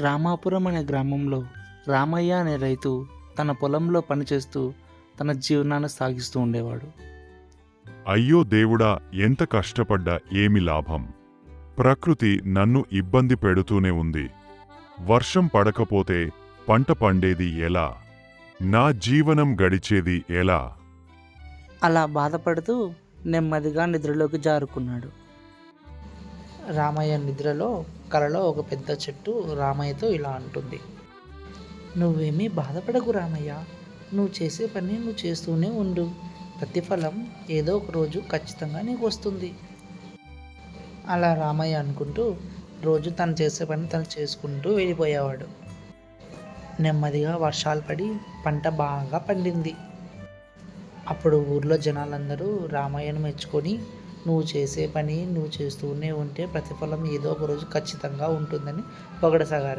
రామాపురం అనే గ్రామంలో రామయ్య అనే రైతు తన పొలంలో పనిచేస్తూ తన జీవనాన్ని సాగిస్తూ ఉండేవాడు. అయ్యో దేవుడా, ఎంత కష్టపడ్డా ఏమి లాభం? ప్రకృతి నన్ను ఇబ్బంది పెడుతూనే ఉంది. వర్షం పడకపోతే పంట పండేది ఎలా? నా జీవనం గడిచేది ఎలా? అలా బాధపడుతూ నెమ్మదిగా నిద్రలోకి జారుకున్నాడు. రామయ్య నిద్రలో కలలో ఒక పెద్ద చెట్టు రామయ్యతో ఇలా అంటుంది: నువ్వేమీ బాధపడకు రామయ్య, నువ్వు చేసే పని నువ్వు చేస్తూనే ఉండు. ప్రతిఫలం ఏదో ఒక రోజు ఖచ్చితంగా నీకు వస్తుంది. అలా రామయ్య అనుకుంటూ రోజు తను చేసే పని తను చేసుకుంటూ వెళ్ళిపోయేవాడు. నెమ్మదిగా వర్షాలు పడి పంట బాగా పండింది. అప్పుడు ఊర్లో జనాలందరూ రామయ్యను మెచ్చుకొని, నువ్వు చేసే పని నువ్వు చేస్తూనే ఉంటే ప్రతిఫలం ఏదో ఒక రోజు ఖచ్చితంగా ఉంటుందని పొగడసాగారు.